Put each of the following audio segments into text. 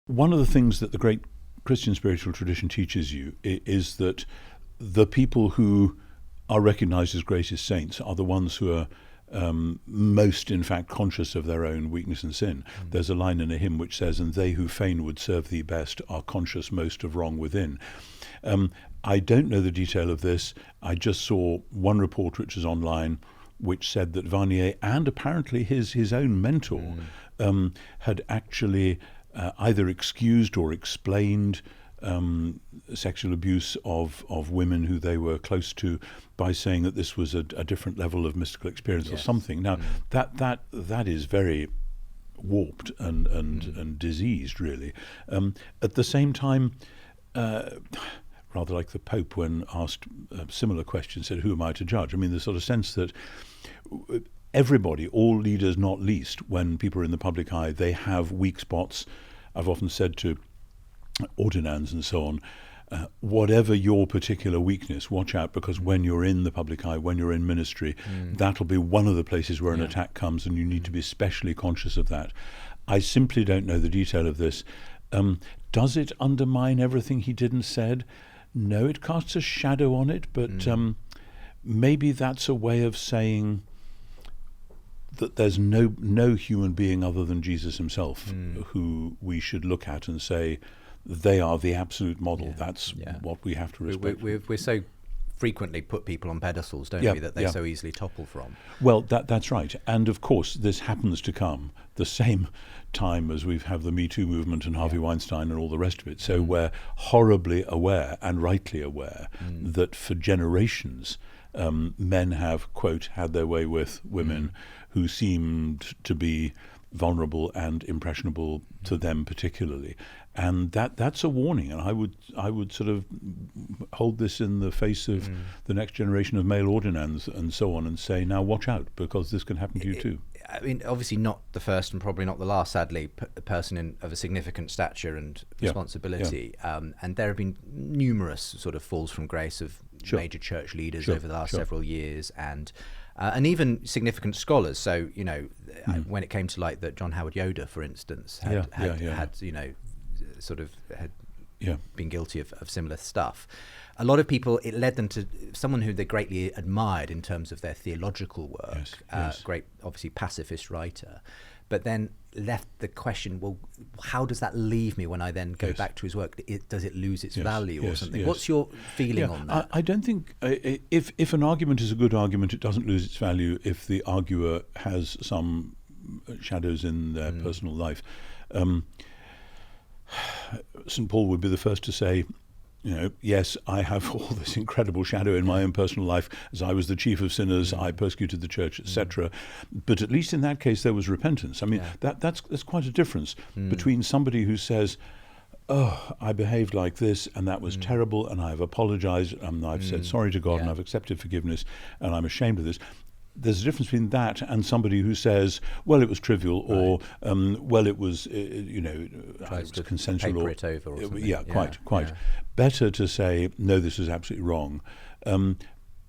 One of the things that the great Christian spiritual tradition teaches you is that the people who are recognized as greatest saints are the ones who are most, in fact, conscious of their own weakness and sin. There's a line in a hymn which says, "And they who fain would serve thee best are conscious most of wrong within." I don't know the detail of this. I just saw one report which is online which said that Vanier and apparently his own mentor had actually either excused or explained sexual abuse of women who they were close to by saying that this was a different level of mystical experience or something. Now, that is very warped and diseased, really. At the same time, rather like the Pope, when asked a similar question, said, "Who am I to judge?" I mean, the sort of sense that everybody, all leaders not least, when people are in the public eye, they have weak spots. I've often said to ordinands and so on, whatever your particular weakness, watch out, because when you're in the public eye, when you're in ministry, that'll be one of the places where an attack comes, and you need to be especially conscious of that. I simply don't know the detail of this. Does it undermine everything he did and said? No, it casts a shadow on it, but maybe that's a way of saying that there's no human being other than Jesus himself who we should look at and say they are the absolute model. That's what we have to respect. We're so frequently put people on pedestals, don't we, that they so easily topple from. Well, that's right. And of course, this happens to come the same time as we have the Me Too movement and Harvey Weinstein and all the rest of it. So we're horribly aware, and rightly aware, that for generations men have, quote, had their way with women who seemed to be vulnerable and impressionable to them particularly. And that's a warning, and I would sort of hold this in the face of the next generation of male ordinands and so on, and say, now watch out, because this can happen to you too. I mean, obviously not the first and probably not the last, sadly, person of a significant stature and responsibility. And there have been numerous sort of falls from grace of major church leaders over the last several years, and even significant scholars. So, you know, when it came to like that John Howard Yoder, for instance, had you know, sort of had been guilty of similar stuff. A lot of people, it led them to someone who they greatly admired in terms of their theological work, great, obviously pacifist writer, but then left the question, well, how does that leave me when I then go back to his work? Does it lose its value or something? What's your feeling on that? I don't think, if an argument is a good argument, it doesn't lose its value if the arguer has some shadows in their personal life. St. Paul would be the first to say, you know, yes, I have all this incredible shadow in my own personal life. As I was the chief of sinners, I persecuted the church, etc. But at least in that case, there was repentance. I mean, that's quite a difference between somebody who says, oh, I behaved like this, and that was terrible, and I've apologized, and I've said sorry to God, and I've accepted forgiveness, and I'm ashamed of this. There's a difference between that and somebody who says, well, it was trivial, or well, it was, you know, tries to consensual, paper it over or something. Quite. Better to say, no, this is absolutely wrong,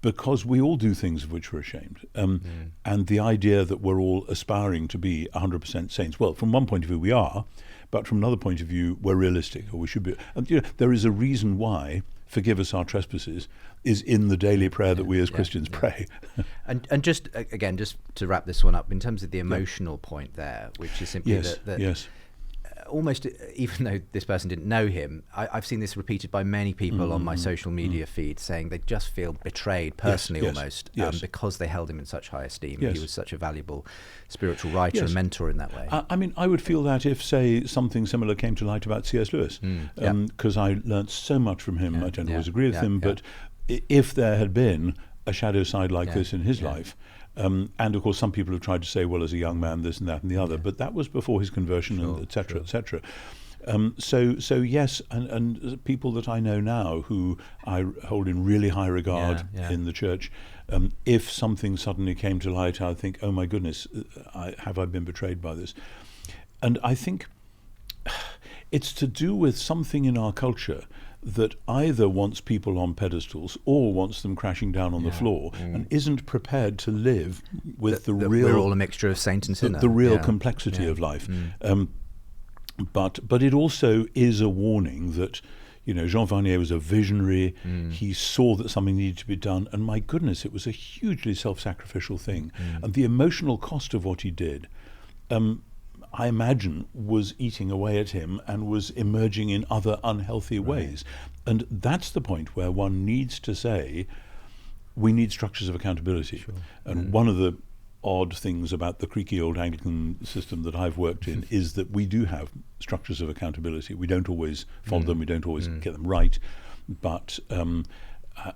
because we all do things of which we're ashamed. And the idea that we're all aspiring to be 100% saints, well, from one point of view we are, but from another point of view we're realistic, or we should be. And, you know, there is a reason why "forgive us our trespasses" is in the daily prayer that we as Christians pray. And just again, just to wrap this one up, in terms of the emotional point there, which is simply that almost, even though this person didn't know him, I've seen this repeated by many people on my social media feed, saying they just feel betrayed personally almost because they held him in such high esteem. He was such a valuable spiritual writer and mentor in that way. I mean, I would feel that if, say, something similar came to light about C.S. Lewis, because I learnt so much from him. I don't always agree with him, but if there had been a shadow side like this in his life, and of course some people have tried to say, well, as a young man, this and that and the other, but that was before his conversion, and etc. etc. So yes, and people that I know now who I hold in really high regard in the church, if something suddenly came to light, I think, oh my goodness, have I been betrayed by this? And I think it's to do with something in our culture that either wants people on pedestals or wants them crashing down on the floor, and isn't prepared to live with the real... We're all a mixture of saint and sinner. The real complexity of life. But it also is a warning that, Jean Vanier was a visionary. He saw that something needed to be done, and my goodness, it was a hugely self-sacrificial thing. And the emotional cost of what he did, I imagine, was eating away at him and was emerging in other unhealthy ways. And that's the point where one needs to say, we need structures of accountability. Sure. And one of the odd things about the creaky old Anglican system that I've worked in is that we do have structures of accountability. We don't always follow them, we don't always get them right, but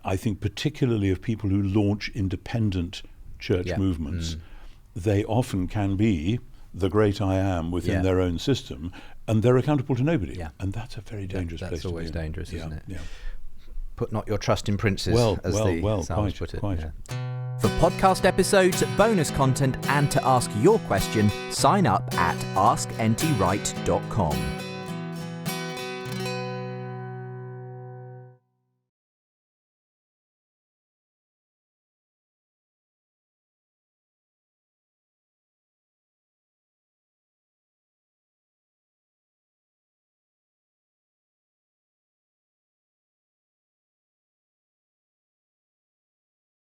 I think particularly of people who launch independent church movements, they often can be the great I am within their own system, and they're accountable to nobody. And that's a very dangerous place to be. That's always dangerous, isn't it? Yeah. Put not your trust in princes, as the Psalms put it. Quite. Yeah. For podcast episodes, bonus content, and to ask your question, sign up at askntwright.com.